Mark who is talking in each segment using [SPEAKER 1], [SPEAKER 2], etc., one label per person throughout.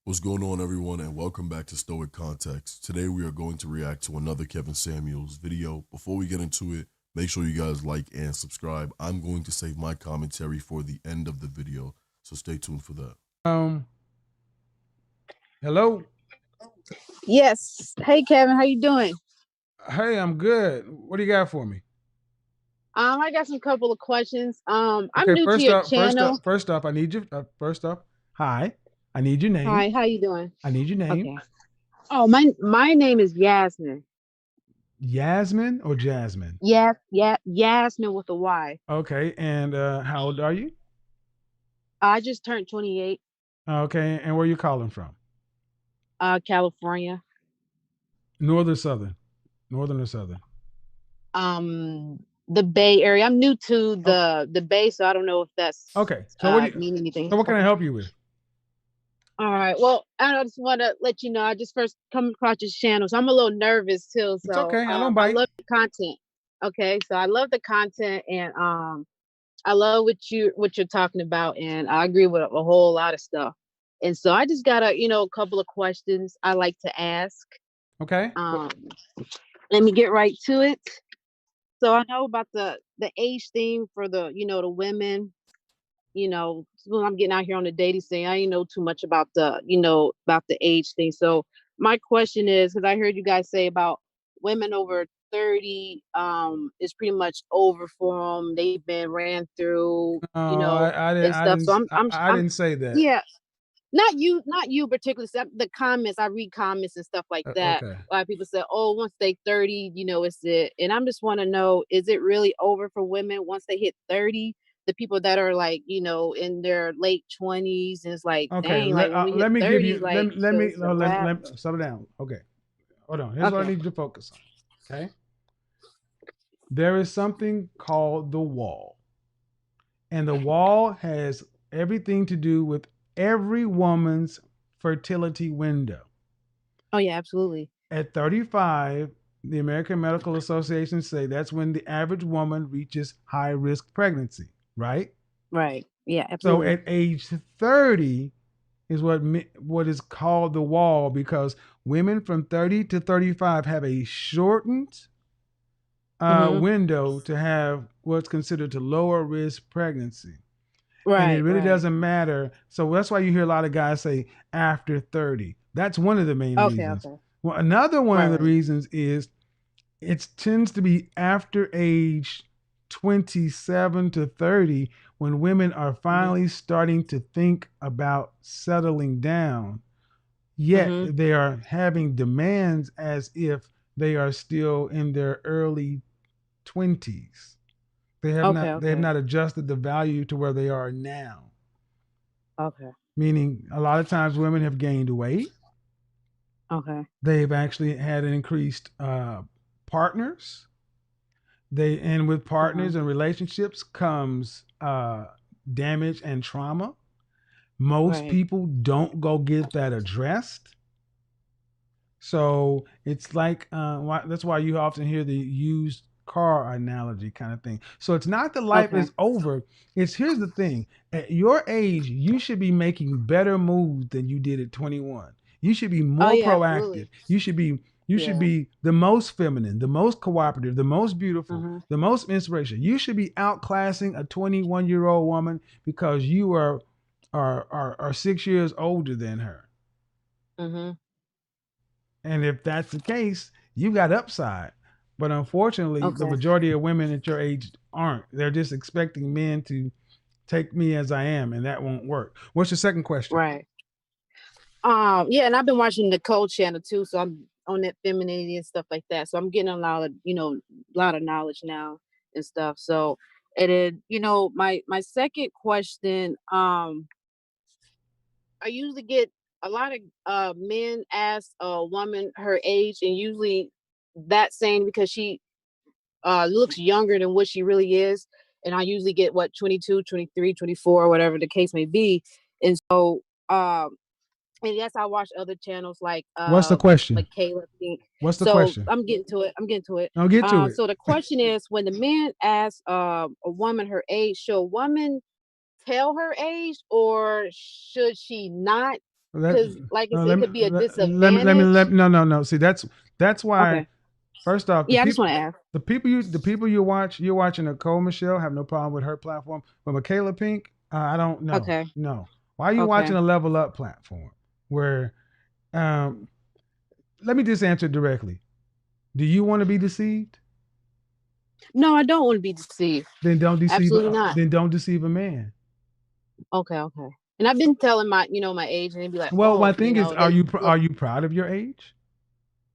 [SPEAKER 1] What's going on, everyone, and welcome back to Stoic Context. Today we are going to react to another Kevin Samuels video. Before we get into it, make sure you guys like and subscribe. I'm going to save my commentary for the end of the video, so stay tuned for that.
[SPEAKER 2] Hello.
[SPEAKER 3] Yes. Hey, Kevin, how you doing?
[SPEAKER 2] Hey, I'm good. What do you got for me?
[SPEAKER 3] I got some couple of questions. I'm
[SPEAKER 2] Okay,
[SPEAKER 3] new to
[SPEAKER 2] first
[SPEAKER 3] your
[SPEAKER 2] up, first
[SPEAKER 3] channel.
[SPEAKER 2] up, first up, I need you. First up, hi. I need your name.
[SPEAKER 3] Hi, how you doing?
[SPEAKER 2] I need your name.
[SPEAKER 3] Okay. Oh, my name is Yasmin.
[SPEAKER 2] Yasmin or Jasmine?
[SPEAKER 3] Yasmin with a Y.
[SPEAKER 2] Okay, and how old are you?
[SPEAKER 3] I just turned 28.
[SPEAKER 2] Okay, and where you calling from?
[SPEAKER 3] California.
[SPEAKER 2] Northern, southern, northern or southern?
[SPEAKER 3] The Bay Area. I'm new to
[SPEAKER 2] Oh,
[SPEAKER 3] the Bay, so I don't know if that's
[SPEAKER 2] okay. So what do you?
[SPEAKER 3] mean anything.
[SPEAKER 2] So what can I
[SPEAKER 3] Okay.
[SPEAKER 2] help you with?
[SPEAKER 3] All right. Well, I just want to let you know I just first come across this channel, so I'm a little nervous too.
[SPEAKER 2] It's
[SPEAKER 3] So
[SPEAKER 2] okay. I don't
[SPEAKER 3] I
[SPEAKER 2] bite.
[SPEAKER 3] love the content. Okay, so I love the content, and I love what you're talking about, and I agree with a whole lot of stuff. And so I just got a couple of questions I like to ask.
[SPEAKER 2] Okay.
[SPEAKER 3] Um, Let me get right to it. So I know about the age thing for the women. When I'm getting out here on the dating scene, I ain't know too much about the age thing. So my question is, because I heard you guys say about women over 30, is pretty much over for them. They've been ran through,
[SPEAKER 2] No, I didn't.
[SPEAKER 3] and
[SPEAKER 2] I
[SPEAKER 3] stuff.
[SPEAKER 2] didn't.
[SPEAKER 3] So
[SPEAKER 2] I didn't say that.
[SPEAKER 3] yeah, not you particularly. The comments, I read comments and stuff like that.
[SPEAKER 2] Okay.
[SPEAKER 3] A lot of people say, "Oh, once they 30, it's it." And I'm just want to know, is it really over for women once they hit 30? The people that are like, in their late 20s, and it's like,
[SPEAKER 2] Okay.
[SPEAKER 3] dang, like when we hit
[SPEAKER 2] Let me give
[SPEAKER 3] 30,
[SPEAKER 2] you. Let
[SPEAKER 3] like,
[SPEAKER 2] me. Let
[SPEAKER 3] so
[SPEAKER 2] me.
[SPEAKER 3] it's a
[SPEAKER 2] No,
[SPEAKER 3] wrap.
[SPEAKER 2] settle down. Okay. Hold on. Here's what I
[SPEAKER 3] Okay.
[SPEAKER 2] need you to focus on. Okay. There is something called the wall, and the wall has everything to do with every woman's fertility window.
[SPEAKER 3] Oh yeah, absolutely.
[SPEAKER 2] At 35, the American Medical Association say that's when the average woman reaches high risk pregnancy, right?
[SPEAKER 3] Right. Yeah,
[SPEAKER 2] So
[SPEAKER 3] absolutely.
[SPEAKER 2] at age 30 is what is called the wall, because women from 30 to 35 have a shortened
[SPEAKER 3] Mm-hmm.
[SPEAKER 2] window to have what's considered a lower risk pregnancy. And it
[SPEAKER 3] Right.
[SPEAKER 2] really
[SPEAKER 3] Right.
[SPEAKER 2] doesn't matter. So that's why you hear a lot of guys say after 30. That's one of the main
[SPEAKER 3] Okay.
[SPEAKER 2] reasons.
[SPEAKER 3] Okay.
[SPEAKER 2] Well, another one
[SPEAKER 3] Right.
[SPEAKER 2] of the
[SPEAKER 3] Right.
[SPEAKER 2] reasons is it tends to be after age 27 to 30 when women are
[SPEAKER 3] Mm-hmm.
[SPEAKER 2] finally starting to think about settling down, yet
[SPEAKER 3] Mm-hmm.
[SPEAKER 2] they are having demands as if they are still in their early 20s.
[SPEAKER 3] Okay.
[SPEAKER 2] They have
[SPEAKER 3] Okay.
[SPEAKER 2] not adjusted the value to where they are now.
[SPEAKER 3] Okay.
[SPEAKER 2] Meaning a lot of times women have gained weight.
[SPEAKER 3] Okay.
[SPEAKER 2] They've actually had an increased partners. And with
[SPEAKER 3] Uh-huh.
[SPEAKER 2] partners and relationships comes damage and trauma. Most
[SPEAKER 3] Right.
[SPEAKER 2] people don't go get that addressed. So it's like that's why you often hear the used car analogy kind of thing. So it's not that life
[SPEAKER 3] Okay.
[SPEAKER 2] is over. It's here's the thing. At your age, you should be making better moves than you did at 21. You should be
[SPEAKER 3] Oh
[SPEAKER 2] more
[SPEAKER 3] yeah,
[SPEAKER 2] proactive.
[SPEAKER 3] absolutely.
[SPEAKER 2] You should
[SPEAKER 3] Yeah.
[SPEAKER 2] be the most feminine, the most cooperative, the most beautiful,
[SPEAKER 3] Mhm.
[SPEAKER 2] the most inspirational. You should be outclassing a 21-year-old woman because you are 6 years older than her.
[SPEAKER 3] Mhm.
[SPEAKER 2] And if that's the case, you got upside. But unfortunately, the
[SPEAKER 3] Okay.
[SPEAKER 2] majority of women at your age aren't. They're just expecting men to take me as I am, and that won't work. What's your second question?
[SPEAKER 3] Right. Yeah, and I've been watching the Code channel too, so I'm on that femininity and stuff like that. So I'm getting a lot of knowledge now and stuff. So, and then my second question, I usually get a lot of men ask a woman her age, and usually that's saying because she looks younger than what she really is. And I usually get what, 22, 23, 24, whatever the case may be. And so, and yes, I watch other channels
[SPEAKER 2] What's the question?
[SPEAKER 3] like Caleb Pink.
[SPEAKER 2] What's the
[SPEAKER 3] So
[SPEAKER 2] question?
[SPEAKER 3] I'm getting to it. I'm getting to it.
[SPEAKER 2] I'll get to it.
[SPEAKER 3] So the question is, when the man asks a woman her age, should a woman tell her age, or should she not? Because, like I
[SPEAKER 2] no,
[SPEAKER 3] said, it could be a disadvantage.
[SPEAKER 2] no. See, that's why.
[SPEAKER 3] Okay.
[SPEAKER 2] First off,
[SPEAKER 3] Yeah, I just want to ask.
[SPEAKER 2] the people you're watching. Nicole Michelle, have no problem with her platform, but Michaela Pink, I don't know.
[SPEAKER 3] Okay.
[SPEAKER 2] No, why are you
[SPEAKER 3] Okay.
[SPEAKER 2] watching a Level Up platform where? Um, Let me just answer directly. Do you want to be deceived?
[SPEAKER 3] No, I don't want to be deceived.
[SPEAKER 2] Then don't deceive.
[SPEAKER 3] Absolutely not.
[SPEAKER 2] Then don't deceive a man.
[SPEAKER 3] Okay. Okay. And I've been telling my age, and they'd be like,
[SPEAKER 2] Well,
[SPEAKER 3] "Oh,
[SPEAKER 2] my thing is, are you proud of your age?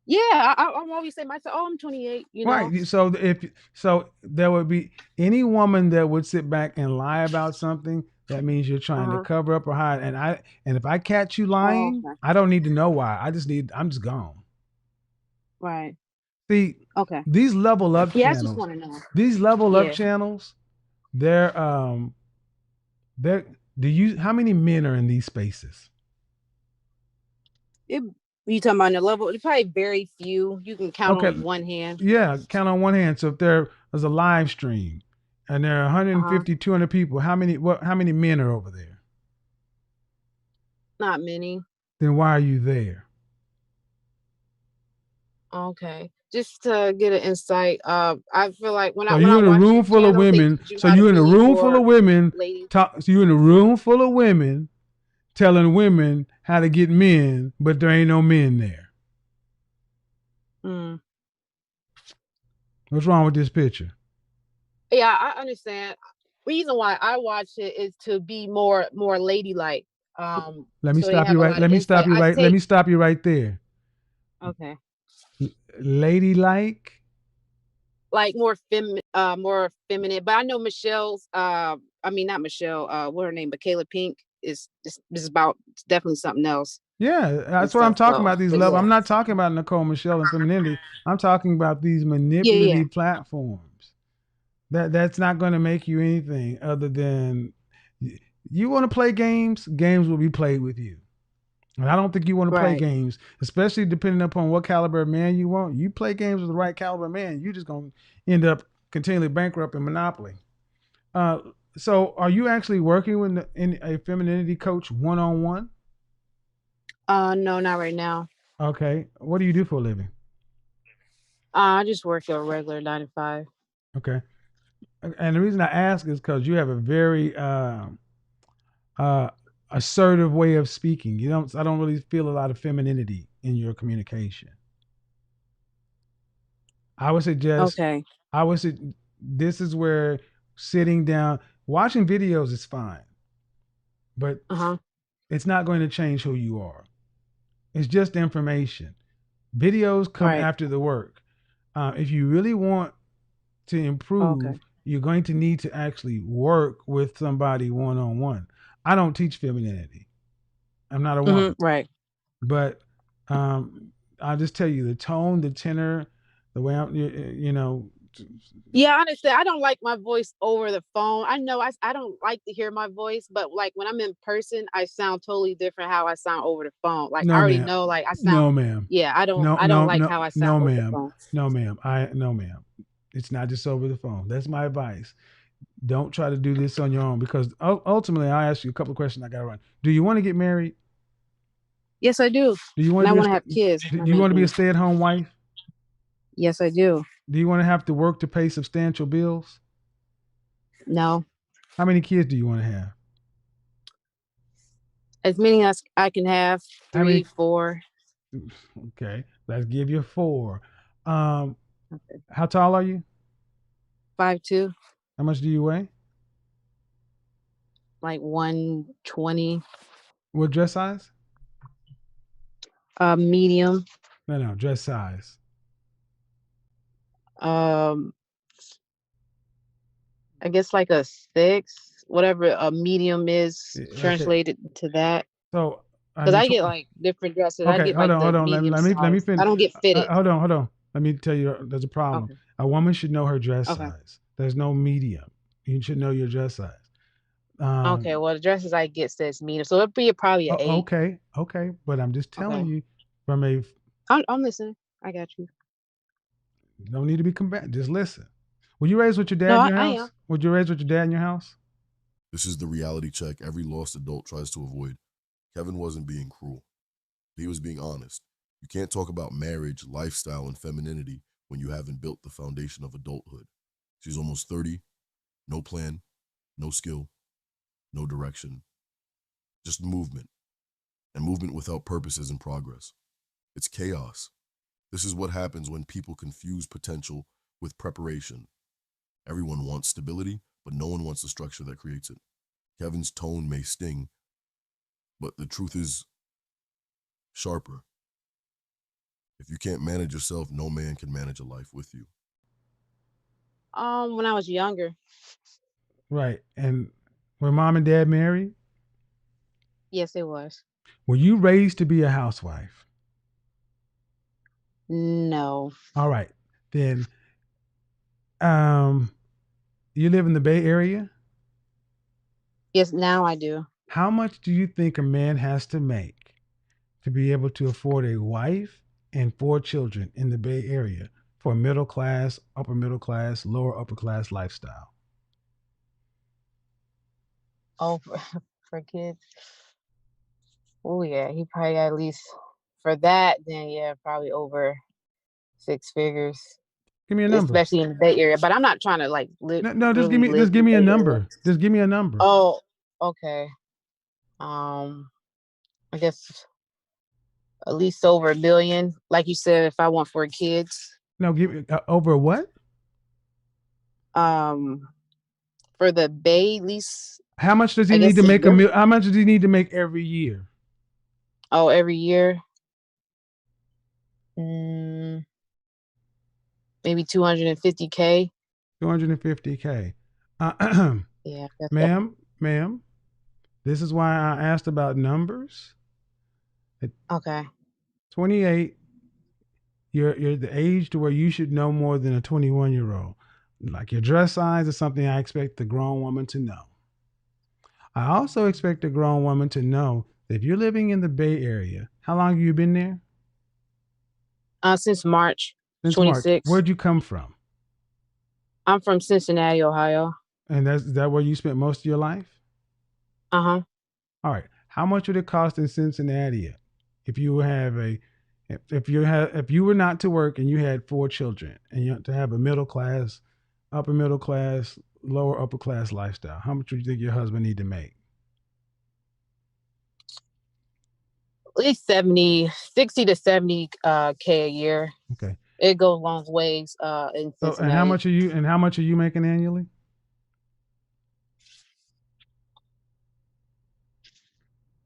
[SPEAKER 3] yeah." I'm always saying myself, "Oh, I'm 28."
[SPEAKER 2] Right. So there would be any woman that would sit back and lie about something, that means you're trying to
[SPEAKER 3] Uh-huh.
[SPEAKER 2] cover up or hide. And if I catch you
[SPEAKER 3] Oh,
[SPEAKER 2] lying,
[SPEAKER 3] okay.
[SPEAKER 2] I don't need to know why. I'm just gone.
[SPEAKER 3] Right.
[SPEAKER 2] See,
[SPEAKER 3] Okay.
[SPEAKER 2] these level up
[SPEAKER 3] Yeah, I just
[SPEAKER 2] channels,
[SPEAKER 3] want to know.
[SPEAKER 2] these level up
[SPEAKER 3] Yeah.
[SPEAKER 2] channels, they're they're how many men are in these spaces?
[SPEAKER 3] You talking about the level? It's probably very few. You can count
[SPEAKER 2] Okay,
[SPEAKER 3] on one hand.
[SPEAKER 2] yeah, count on one hand. So if there was a live stream and there are
[SPEAKER 3] Uh-huh.
[SPEAKER 2] 150, 200 people, how many men are over there?
[SPEAKER 3] Not many.
[SPEAKER 2] Then why are you there?
[SPEAKER 3] Okay. Just to get an insight. I feel like when
[SPEAKER 2] So
[SPEAKER 3] I
[SPEAKER 2] you're in a
[SPEAKER 3] watch
[SPEAKER 2] room
[SPEAKER 3] your
[SPEAKER 2] full of
[SPEAKER 3] channels, they
[SPEAKER 2] women.
[SPEAKER 3] teach you
[SPEAKER 2] So
[SPEAKER 3] how to
[SPEAKER 2] you're in a
[SPEAKER 3] be
[SPEAKER 2] room full
[SPEAKER 3] more
[SPEAKER 2] of women.
[SPEAKER 3] lady.
[SPEAKER 2] So you're in a room full of women telling women how to get men, but there ain't no men there.
[SPEAKER 3] Mm.
[SPEAKER 2] What's wrong with this picture?
[SPEAKER 3] Yeah, I understand. Reason why I watch it is to be more ladylike.
[SPEAKER 2] Let me
[SPEAKER 3] So they
[SPEAKER 2] stop
[SPEAKER 3] have
[SPEAKER 2] you
[SPEAKER 3] a
[SPEAKER 2] right.
[SPEAKER 3] lot of
[SPEAKER 2] Let me stop
[SPEAKER 3] insight.
[SPEAKER 2] you
[SPEAKER 3] I
[SPEAKER 2] right. Let
[SPEAKER 3] take
[SPEAKER 2] me stop you right there.
[SPEAKER 3] Okay.
[SPEAKER 2] Ladylike.
[SPEAKER 3] Like more feminine. But I know Michelle's I mean not Michelle, what her name, Michaela Pink is about definitely something else
[SPEAKER 2] Yeah,
[SPEAKER 3] and
[SPEAKER 2] that's what I'm
[SPEAKER 3] stuff.
[SPEAKER 2] talking
[SPEAKER 3] So
[SPEAKER 2] about. These
[SPEAKER 3] but
[SPEAKER 2] levels.
[SPEAKER 3] yeah.
[SPEAKER 2] I'm not talking about Nicole Michelle and femininity. I'm talking about these
[SPEAKER 3] Yeah, yeah.
[SPEAKER 2] manipulative platforms. That's not going to make you anything other than you want to play games. Games will be played with you. And I don't think you want to play
[SPEAKER 3] Right.
[SPEAKER 2] games, especially depending upon what caliber of man you want. You play games with the right caliber of man, you're just going to end up continually bankrupt in Monopoly. Uh, so, are you actually working with a femininity coach one on one?
[SPEAKER 3] No, not right now.
[SPEAKER 2] Okay. What do you do for a living?
[SPEAKER 3] I just work a regular 9 to 5.
[SPEAKER 2] Okay. And the reason I ask is because you have a very uh, assertive way of speaking. I don't really feel a lot of femininity in your communication. I would suggest,
[SPEAKER 3] Okay.
[SPEAKER 2] I would say this is where sitting down, watching videos is fine, but
[SPEAKER 3] Uh-huh.
[SPEAKER 2] it's not going to change who you are. It's just information. Videos come
[SPEAKER 3] Right.
[SPEAKER 2] after the work. If you really want to
[SPEAKER 3] Okay.
[SPEAKER 2] improve, you're going to need to actually work with somebody one on one. I don't teach femininity. I'm not a woman,
[SPEAKER 3] Right.
[SPEAKER 2] but I'll just tell you the tone, the tenor, the way you know.
[SPEAKER 3] Yeah, honestly, I don't like my voice over the phone. I know I don't like to hear my voice, but like when I'm in person, I sound totally different how I sound over the phone. Like I
[SPEAKER 2] No,
[SPEAKER 3] already
[SPEAKER 2] ma'am.
[SPEAKER 3] know like I sound
[SPEAKER 2] No, ma'am.
[SPEAKER 3] yeah,
[SPEAKER 2] No,
[SPEAKER 3] I don't
[SPEAKER 2] no,
[SPEAKER 3] like
[SPEAKER 2] no,
[SPEAKER 3] how I sound
[SPEAKER 2] no,
[SPEAKER 3] over the
[SPEAKER 2] ma'am.
[SPEAKER 3] phone.
[SPEAKER 2] No, ma'am. No, ma'am. It's not just over the phone. That's my advice. Don't try to do this on your own because ultimately, I ask you a couple of questions. I got to run. Do you want to get married?
[SPEAKER 3] Yes, I do.
[SPEAKER 2] Do you want
[SPEAKER 3] And
[SPEAKER 2] to
[SPEAKER 3] I
[SPEAKER 2] be
[SPEAKER 3] want to have kids. That's
[SPEAKER 2] do
[SPEAKER 3] my
[SPEAKER 2] you
[SPEAKER 3] main
[SPEAKER 2] want to be a
[SPEAKER 3] thing.
[SPEAKER 2] stay-at-home wife?
[SPEAKER 3] Yes, I do.
[SPEAKER 2] Do you want to have to work to pay substantial bills?
[SPEAKER 3] No.
[SPEAKER 2] How many kids do you want to have?
[SPEAKER 3] As many as I can have,
[SPEAKER 2] How
[SPEAKER 3] 3,
[SPEAKER 2] many?
[SPEAKER 3] 4.
[SPEAKER 2] Okay, let's give you 4. Um,
[SPEAKER 3] Okay.
[SPEAKER 2] how tall are you?
[SPEAKER 3] 5'2",
[SPEAKER 2] How much do you weigh?
[SPEAKER 3] like 120.
[SPEAKER 2] What dress size?
[SPEAKER 3] Medium.
[SPEAKER 2] No, dress size.
[SPEAKER 3] Um, I guess like a 6, whatever a medium is
[SPEAKER 2] Okay,
[SPEAKER 3] translated to that.
[SPEAKER 2] so I
[SPEAKER 3] Because
[SPEAKER 2] mean,
[SPEAKER 3] I get like different dresses. I
[SPEAKER 2] okay,
[SPEAKER 3] get like the
[SPEAKER 2] hold on.
[SPEAKER 3] medium
[SPEAKER 2] Let me
[SPEAKER 3] size. I
[SPEAKER 2] finish.
[SPEAKER 3] don't get fitted.
[SPEAKER 2] Hold on. Let me tell you, there's a problem.
[SPEAKER 3] Okay.
[SPEAKER 2] A woman should know her dress
[SPEAKER 3] Okay.
[SPEAKER 2] size. There's no medium. You should know your dress size.
[SPEAKER 3] Okay. Well, the dresses I get says medium, so it'd be probably an 8.
[SPEAKER 2] Okay, but I'm just telling
[SPEAKER 3] Okay.
[SPEAKER 2] you from a
[SPEAKER 3] I'm listening. I got you.
[SPEAKER 2] no need to be combative. Just listen. Were you raised with your
[SPEAKER 3] No,
[SPEAKER 2] dad in your
[SPEAKER 3] I am.
[SPEAKER 2] house? Were you raised with your dad in your house?
[SPEAKER 1] This is the reality check every lost adult tries to avoid. Kevin wasn't being cruel. He was being honest. You can't talk about marriage, lifestyle, and femininity when you haven't built the foundation of adulthood. She's almost 30, no plan, no skill, no direction, just movement. And movement without purpose isn't progress. It's chaos. This is what happens when people confuse potential with preparation. Everyone wants stability, but no one wants the structure that creates it. Kevin's tone may sting, but the truth is sharper. If you can't manage yourself, no man can manage a life with you.
[SPEAKER 3] When I was younger.
[SPEAKER 2] Right. And were mom and dad married?
[SPEAKER 3] Yes, it was.
[SPEAKER 2] Were you raised to be a housewife?
[SPEAKER 3] No.
[SPEAKER 2] All right. Then um you live in the Bay Area?
[SPEAKER 3] Yes, now I do.
[SPEAKER 2] How much do you think a man has to make to be able to afford a wife and 4 children in the Bay Area for a middle class, upper middle class, lower upper class lifestyle?
[SPEAKER 3] Oh, for kids. Oh yeah, he probably got at least for that. Then yeah, probably over 6 figures,
[SPEAKER 2] Give me a number.
[SPEAKER 3] especially in the Bay Area. But I'm not trying to like live
[SPEAKER 2] No,
[SPEAKER 3] really live
[SPEAKER 2] just
[SPEAKER 3] in
[SPEAKER 2] give
[SPEAKER 3] the
[SPEAKER 2] me a
[SPEAKER 3] Bay Area.
[SPEAKER 2] number. Just give me a number.
[SPEAKER 3] Oh, okay. Um, I guess at least over 1 million. Like you said, if I want 4 kids.
[SPEAKER 2] No, give me over what?
[SPEAKER 3] Um, for the Bay, at least
[SPEAKER 2] How much does he
[SPEAKER 3] I
[SPEAKER 2] need
[SPEAKER 3] guess
[SPEAKER 2] to
[SPEAKER 3] a
[SPEAKER 2] make a
[SPEAKER 3] year.
[SPEAKER 2] meal? How much does he need to make every year?
[SPEAKER 3] Oh, every year. Mm, maybe 250K.
[SPEAKER 2] 250K.
[SPEAKER 3] Yeah, that's that.
[SPEAKER 2] Ma'am, this is why I asked about numbers. At
[SPEAKER 3] Okay.
[SPEAKER 2] 28, you're the age to where you should know more than a 21-year-old. Like your dress size is something I expect the grown woman to know. I also expect a grown woman to know that if you're living in the Bay Area, how long have you been there?
[SPEAKER 3] Since March
[SPEAKER 2] Since March.
[SPEAKER 3] 26th.
[SPEAKER 2] Where'd you come from?
[SPEAKER 3] I'm from Cincinnati, Ohio.
[SPEAKER 2] And is that where you spent most of your life?
[SPEAKER 3] Uh-huh.
[SPEAKER 2] All right. How much would it cost in Cincinnati if you have a if you were not to work and you had 4 children and you to have a middle class, upper middle class, lower upper class lifestyle? How much would you think your husband need to make?
[SPEAKER 3] At least 70, 60 to 70 K a year.
[SPEAKER 2] Okay.
[SPEAKER 3] It goes long ways in
[SPEAKER 2] So
[SPEAKER 3] Cincinnati.
[SPEAKER 2] and how much are you making annually?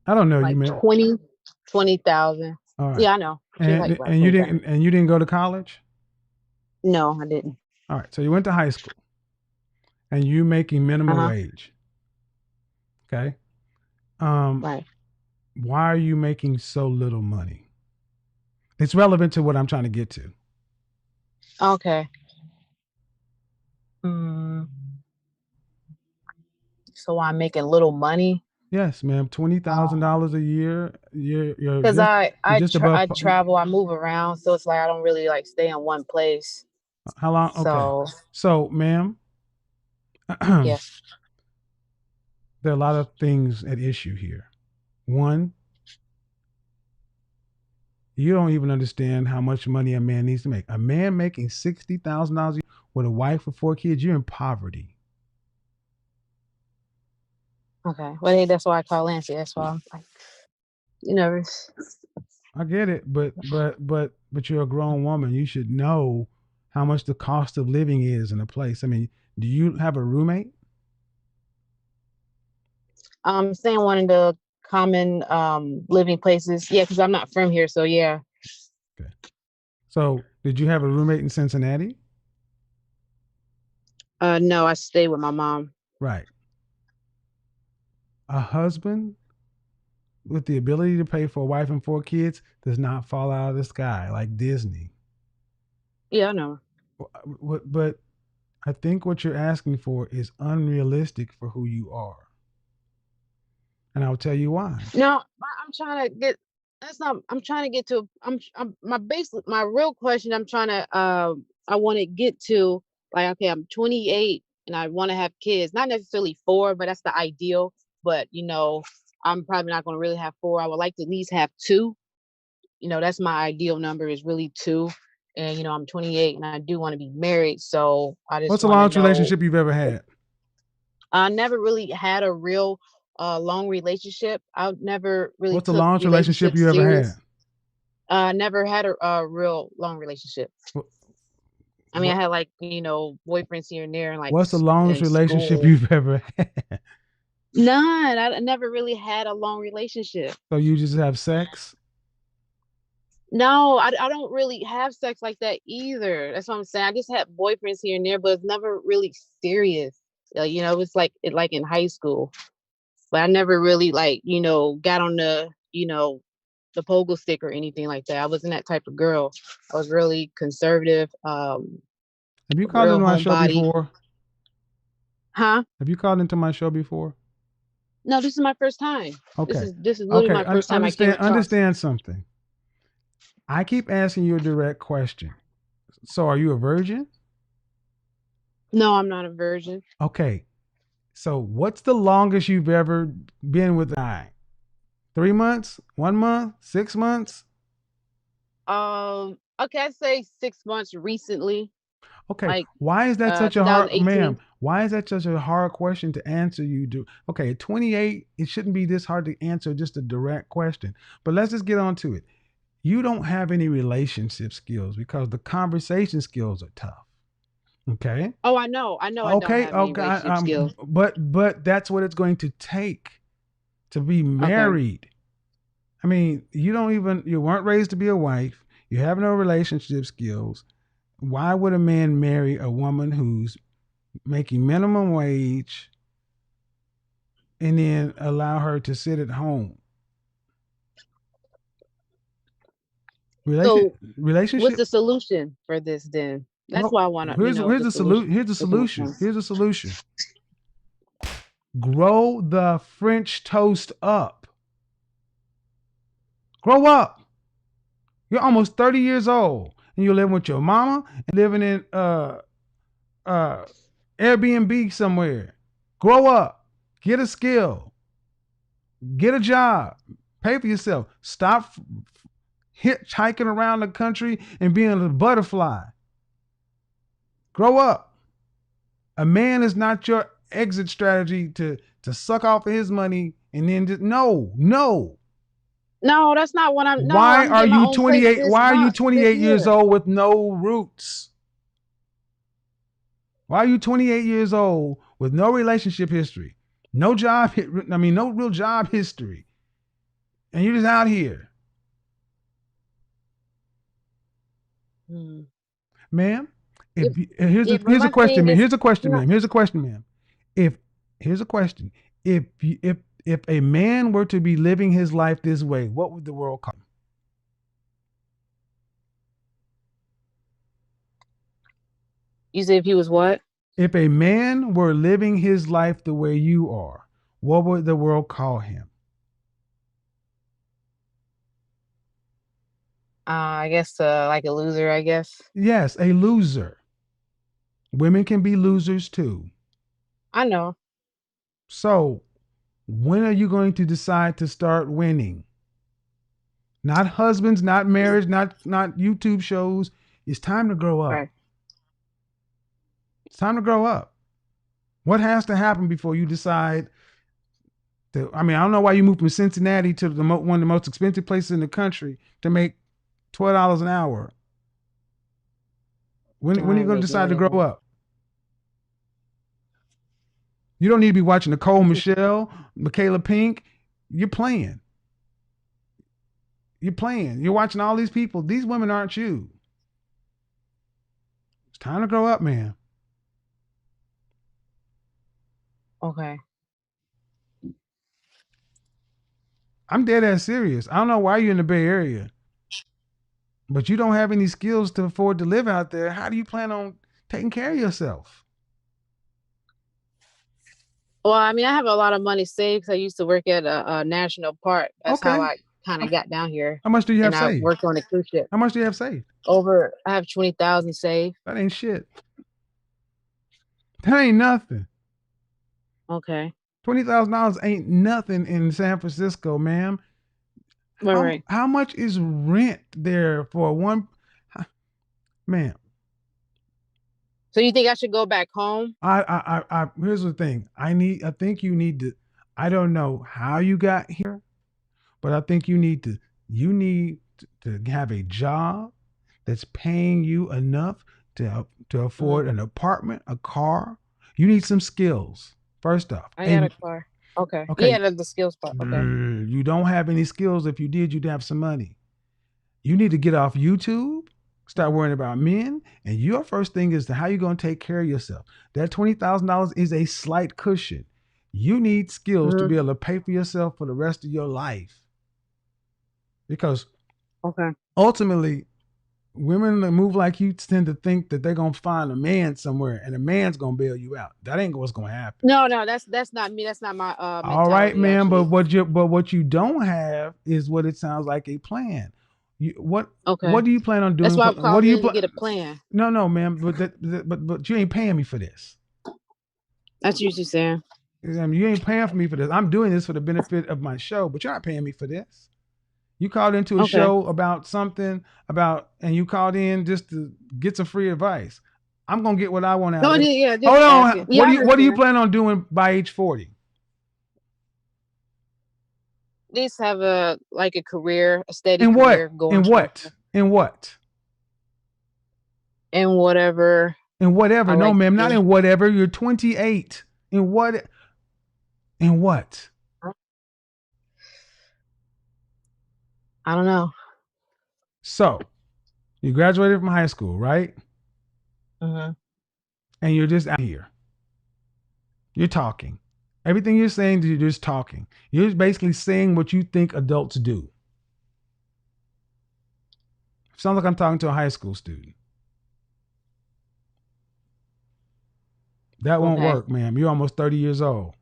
[SPEAKER 2] I don't know. You
[SPEAKER 3] Like
[SPEAKER 2] made
[SPEAKER 3] 20,000.
[SPEAKER 2] all right.
[SPEAKER 3] Yeah, I know. She's like about
[SPEAKER 2] And you
[SPEAKER 3] 20,000.
[SPEAKER 2] didn't go to college?
[SPEAKER 3] No, I didn't.
[SPEAKER 2] All right. So you went to high school and you making minimum
[SPEAKER 3] Uh-huh.
[SPEAKER 2] wage. Okay. Um,
[SPEAKER 3] Right.
[SPEAKER 2] why are you making so little money? It's relevant to what I'm trying to get to.
[SPEAKER 3] Okay. Mm, so I'm making little money.
[SPEAKER 2] Yes, ma'am. $20,000 a year.
[SPEAKER 3] Because
[SPEAKER 2] You're just above.
[SPEAKER 3] I travel, I move around, so it's like I don't really like stay in one place.
[SPEAKER 2] How long? Okay.
[SPEAKER 3] So
[SPEAKER 2] So, ma'am, there
[SPEAKER 3] yes.
[SPEAKER 2] are a lot of things at issue here. One, you don't even understand how much money a man needs to make. A man making $60,000 with a wife with 4 kids, you're in poverty.
[SPEAKER 3] Okay. Well, hey, that's why I call Nancy. That's why I'm like, you know,
[SPEAKER 2] I get it, but you're a grown woman. You should know how much the cost of living is in a place. I mean, do you have a roommate?
[SPEAKER 3] I'm saying one of the common living places. Yeah, because I'm not from here, so yeah.
[SPEAKER 2] Okay. So, did you have a roommate in Cincinnati?
[SPEAKER 3] No, I stay with my mom.
[SPEAKER 2] Right. A husband with the ability to pay for a wife and 4 kids does not fall out of the sky like Disney.
[SPEAKER 3] Yeah, I know.
[SPEAKER 2] But I think what you're asking for is unrealistic for who you are. And I'll tell you why.
[SPEAKER 3] No, I'm trying to get. That's not. I'm trying to get to. I'm my base. My real question. I'm trying to. I want to get to. Like, okay, I'm 28 and I want to have kids. Not necessarily 4, but that's the ideal. But I'm probably not going to really have 4. I would like to at least have 2. That's my ideal number is really 2. And I'm 28 and I do want to be married, so I just
[SPEAKER 2] What's the
[SPEAKER 3] want to
[SPEAKER 2] longest
[SPEAKER 3] know.
[SPEAKER 2] relationship you've ever had?
[SPEAKER 3] I never really had a real long relationship. I never really
[SPEAKER 2] What's the
[SPEAKER 3] took
[SPEAKER 2] longest relationship
[SPEAKER 3] relationships
[SPEAKER 2] you ever had?
[SPEAKER 3] serious. Never had a real long relationship. I mean, I
[SPEAKER 2] What,
[SPEAKER 3] had like, boyfriends here and there and like
[SPEAKER 2] what's the longest
[SPEAKER 3] in
[SPEAKER 2] relationship
[SPEAKER 3] school.
[SPEAKER 2] you've ever had?
[SPEAKER 3] None. I never really had a long relationship.
[SPEAKER 2] So you just have sex?
[SPEAKER 3] No, I don't really have sex like that either. That's what I'm saying. I just had boyfriends here and there, but it's never really serious. It was like in high school, but I never really like, got on the pogo stick or anything like that. I wasn't that type of girl. I was really conservative,
[SPEAKER 2] Have you called
[SPEAKER 3] real
[SPEAKER 2] into my show
[SPEAKER 3] homebody.
[SPEAKER 2] before?
[SPEAKER 3] Huh?
[SPEAKER 2] Have you called into my show before?
[SPEAKER 3] No, this is my first time. This
[SPEAKER 2] Okay.
[SPEAKER 3] is this is literally
[SPEAKER 2] Okay.
[SPEAKER 3] my first time I came
[SPEAKER 2] Understand
[SPEAKER 3] across.
[SPEAKER 2] understand something. I keep asking you a direct question. So are you a virgin?
[SPEAKER 3] No, I'm not a virgin.
[SPEAKER 2] Okay. So what's the longest you've ever been with a guy? 3 months? 1 month? 6 months?
[SPEAKER 3] Okay, I'd say 6 months recently,
[SPEAKER 2] Okay.
[SPEAKER 3] like
[SPEAKER 2] Why is that such a hard,
[SPEAKER 3] 2018.
[SPEAKER 2] ma'am? Why is that such a hard question to answer? You do okay. At 28, it shouldn't be this hard to answer just a direct question. But let's just get on to it. You don't have any relationship skills because the conversation skills are tough. Okay.
[SPEAKER 3] Oh, I know. I know I don't
[SPEAKER 2] Okay.
[SPEAKER 3] have any
[SPEAKER 2] Okay.
[SPEAKER 3] relationship skills.
[SPEAKER 2] But that's what it's going to take to be
[SPEAKER 3] Okay.
[SPEAKER 2] married. I mean, you weren't raised to be a wife. You have no relationship skills. Why would a man marry a woman who's making minimum wage and then allow her to sit at home?
[SPEAKER 3] So what's
[SPEAKER 2] Relationship.
[SPEAKER 3] the solution for this then? That's
[SPEAKER 2] Well,
[SPEAKER 3] why I want to,
[SPEAKER 2] here's
[SPEAKER 3] the
[SPEAKER 2] the solution.
[SPEAKER 3] solution.
[SPEAKER 2] Here's the
[SPEAKER 3] Looking at
[SPEAKER 2] solution.
[SPEAKER 3] things.
[SPEAKER 2] Here's the solution. Grow the French toast up. Grow up. You're almost 30 years old and you're living with your mama and living in uh Airbnb somewhere. Grow up. Get a skill. Get a job. Pay for yourself. Stop hitchhiking around the country and being a butterfly. Grow up. A man is not your exit strategy to suck off of his money and then just no.
[SPEAKER 3] No, that's not what I'm. No,
[SPEAKER 2] Why
[SPEAKER 3] I'm
[SPEAKER 2] are
[SPEAKER 3] getting my
[SPEAKER 2] you
[SPEAKER 3] own place
[SPEAKER 2] 28? Why are you
[SPEAKER 3] this
[SPEAKER 2] 28 years
[SPEAKER 3] year.
[SPEAKER 2] old with no roots? Why are you 28 years old with no relationship history? No job, no real job history. And you're just out here.
[SPEAKER 3] Hmm.
[SPEAKER 2] Ma'am,
[SPEAKER 3] If
[SPEAKER 2] here's a
[SPEAKER 3] my
[SPEAKER 2] question,
[SPEAKER 3] thing
[SPEAKER 2] ma'am.
[SPEAKER 3] is,
[SPEAKER 2] Here's a question,
[SPEAKER 3] no,
[SPEAKER 2] ma'am. Here's a question, ma'am. If here's a question. If a man were to be living his life this way, what would the world call him?
[SPEAKER 3] you said if he was what?
[SPEAKER 2] If a man were living his life the way you are, what would the world call him?
[SPEAKER 3] I guess like a loser. I guess.
[SPEAKER 2] Yes, a loser. Women can be losers too.
[SPEAKER 3] I know.
[SPEAKER 2] So, when are you going to decide to start winning? Not husbands, not marriage, not YouTube shows. It's time to grow up.
[SPEAKER 3] Right.
[SPEAKER 2] It's time to grow up. What has to happen before you decide to? I mean, I don't know why you moved from Cincinnati to one of the most expensive places in the country to make $12 an hour. When are
[SPEAKER 3] I
[SPEAKER 2] you going to
[SPEAKER 3] make
[SPEAKER 2] decide
[SPEAKER 3] more
[SPEAKER 2] to
[SPEAKER 3] than
[SPEAKER 2] grow
[SPEAKER 3] that.
[SPEAKER 2] up? You don't need to be watching Nicole Michelle, Michaela Pink. You're playing. You're playing. You're watching all these people. These women aren't you. It's time to grow up, man.
[SPEAKER 3] Okay.
[SPEAKER 2] I'm dead ass serious. I don't know why you're in the Bay Area, but you don't have any skills to afford to live out there. How do you plan on taking care of yourself?
[SPEAKER 3] Well, I mean, I have a lot of money saved 'cause I used to work at a national park. That's how
[SPEAKER 2] Okay.
[SPEAKER 3] I kind of got down here,
[SPEAKER 2] How much do you have
[SPEAKER 3] and I
[SPEAKER 2] saved?
[SPEAKER 3] worked on a cruise ship.
[SPEAKER 2] How much do you have saved?
[SPEAKER 3] I have 20,000 saved.
[SPEAKER 2] That ain't shit. That ain't nothing.
[SPEAKER 3] Okay.
[SPEAKER 2] $20,000 ain't nothing in San Francisco, ma'am.
[SPEAKER 3] Right.
[SPEAKER 2] How much is rent there for one, ma'am?
[SPEAKER 3] So you think I should go back home?
[SPEAKER 2] Here's the thing. I think you need to. I don't know how you got here, but I think you need to have a job that's paying you enough to afford
[SPEAKER 3] Mhm.
[SPEAKER 2] an apartment, a car. You need some skills first off.
[SPEAKER 3] I got
[SPEAKER 2] And
[SPEAKER 3] a car. Okay. Yeah,
[SPEAKER 2] okay,
[SPEAKER 3] that's the skills part. Okay.
[SPEAKER 2] you don't have any skills. If you did, you'd have some money. You need to get off YouTube, start worrying about men, and your first thing is how you going to take care of yourself. That $20,000 is a slight cushion. You need skills to
[SPEAKER 3] Hmm.
[SPEAKER 2] be able to pay for yourself for the rest of your life, because
[SPEAKER 3] Okay.
[SPEAKER 2] ultimately, women that move like you tend to think that they're gonna find a man somewhere, and a man's gonna bail you out. That ain't what's gonna happen.
[SPEAKER 3] No, that's not me. That's not my
[SPEAKER 2] All right,
[SPEAKER 3] mentality
[SPEAKER 2] man, but
[SPEAKER 3] actually.
[SPEAKER 2] what you don't have is what it sounds like, a plan. You
[SPEAKER 3] Okay.
[SPEAKER 2] what do you plan on
[SPEAKER 3] That's
[SPEAKER 2] doing?
[SPEAKER 3] why I'm
[SPEAKER 2] What do
[SPEAKER 3] calling
[SPEAKER 2] you
[SPEAKER 3] in to
[SPEAKER 2] plan?
[SPEAKER 3] get a plan.
[SPEAKER 2] No, man, but you ain't paying me for this.
[SPEAKER 3] That's usually saying.
[SPEAKER 2] You ain't paying for me for this. I'm doing this for the benefit of my show, but you're not paying me for this. You called into a
[SPEAKER 3] Okay.
[SPEAKER 2] show about something and you called in just to get some free advice. I'm gonna get what I want out
[SPEAKER 3] No,
[SPEAKER 2] of it.
[SPEAKER 3] yeah, just
[SPEAKER 2] Hold on.
[SPEAKER 3] asking. Yeah, I
[SPEAKER 2] What do you
[SPEAKER 3] understand.
[SPEAKER 2] plan on doing by age 40?
[SPEAKER 3] At least have a career, a steady
[SPEAKER 2] In
[SPEAKER 3] career
[SPEAKER 2] what?
[SPEAKER 3] going
[SPEAKER 2] In what?
[SPEAKER 3] somewhere.
[SPEAKER 2] In what?
[SPEAKER 3] And whatever
[SPEAKER 2] In
[SPEAKER 3] I
[SPEAKER 2] whatever. No,
[SPEAKER 3] like to
[SPEAKER 2] ma'am, not
[SPEAKER 3] do.
[SPEAKER 2] in whatever. You're 28. In what? In what?
[SPEAKER 3] I don't know.
[SPEAKER 2] So you graduated from high school, right?
[SPEAKER 3] Hmm.
[SPEAKER 2] And you're just out here. You're talking. Everything you're saying, you're just talking. You're basically saying what you think adults do. Sounds like I'm talking to a high school student. That won't
[SPEAKER 3] Okay.
[SPEAKER 2] work, ma'am. You're almost 30 years old.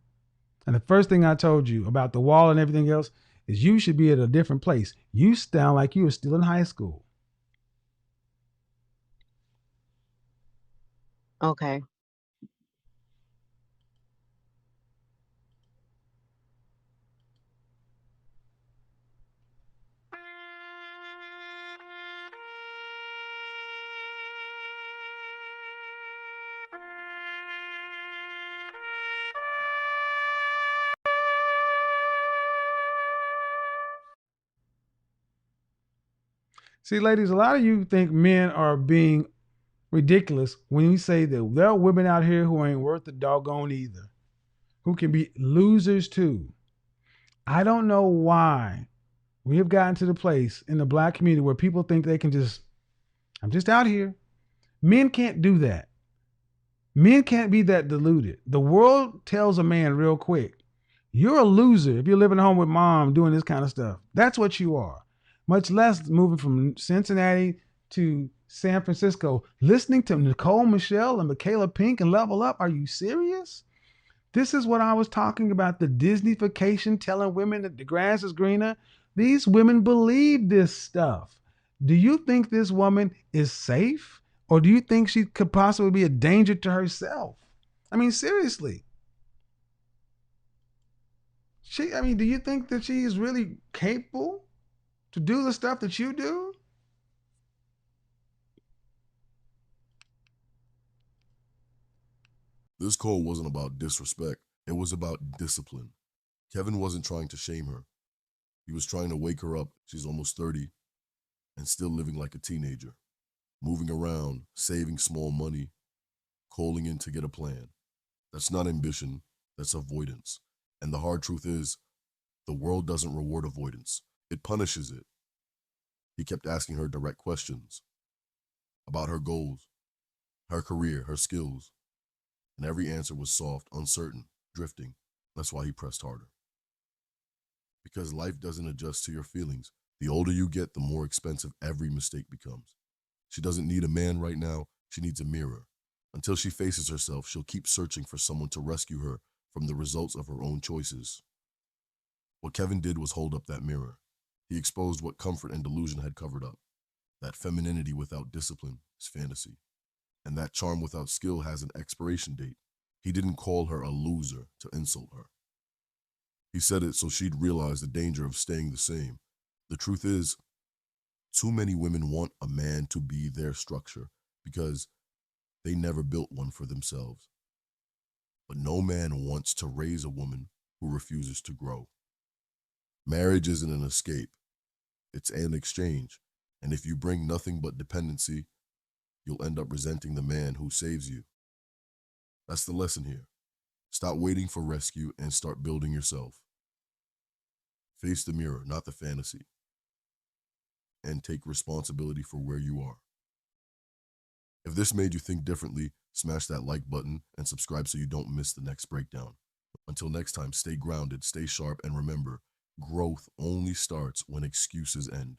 [SPEAKER 2] And the first thing I told you about the wall and everything else is you should be at a different place. You sound like you were still in high school.
[SPEAKER 3] Okay.
[SPEAKER 2] See, ladies, a lot of you think men are being ridiculous when you say that there are women out here who ain't worth the doggone either, who can be losers too. I don't know why we have gotten to the place in the black community where people think they can I'm just out here. Men can't do that. Men can't be that deluded. The world tells a man real quick, you're a loser if you're living at home with mom doing this kind of stuff. That's what you are. Much less moving from Cincinnati to San Francisco, listening to Nicole Michelle and Michaela Pink and Level Up. Are you serious? This is what I was talking about, the Disneyfication, telling women that the grass is greener. These women believe this stuff. Do you think this woman is safe? Or do you think she could possibly be a danger to herself? I mean, seriously. Do you think that she is really capable to do the stuff that you do?
[SPEAKER 1] This call wasn't about disrespect. It was about discipline. Kevin wasn't trying to shame her. He was trying to wake her up. She's almost 30 and still living like a teenager, moving around, saving small money, calling in to get a plan. That's not ambition, that's avoidance. And the hard truth is, the world doesn't reward avoidance, it punishes it. He kept asking her direct questions about her goals, her career, her skills, and every answer was soft, uncertain, drifting. That's why he pressed harder. Because life doesn't adjust to your feelings. The older you get, the more expensive every mistake becomes. She doesn't need a man right now, she needs a mirror. Until she faces herself, she'll keep searching for someone to rescue her from the results of her own choices. What Kevin did was hold up that mirror. He exposed what comfort and delusion had covered up. That femininity without discipline is fantasy. And that charm without skill has an expiration date. He didn't call her a loser to insult her. He said it so she'd realize the danger of staying the same. The truth is, too many women want a man to be their structure because they never built one for themselves. But no man wants to raise a woman who refuses to grow. Marriage isn't an escape, it's an exchange. And if you bring nothing but dependency, you'll end up resenting the man who saves you. That's the lesson here. Stop waiting for rescue and start building yourself. Face the mirror, not the fantasy. And take responsibility for where you are. If this made you think differently, smash that like button and subscribe so you don't miss the next breakdown. Until next time, stay grounded, stay sharp, and remember, growth only starts when excuses end.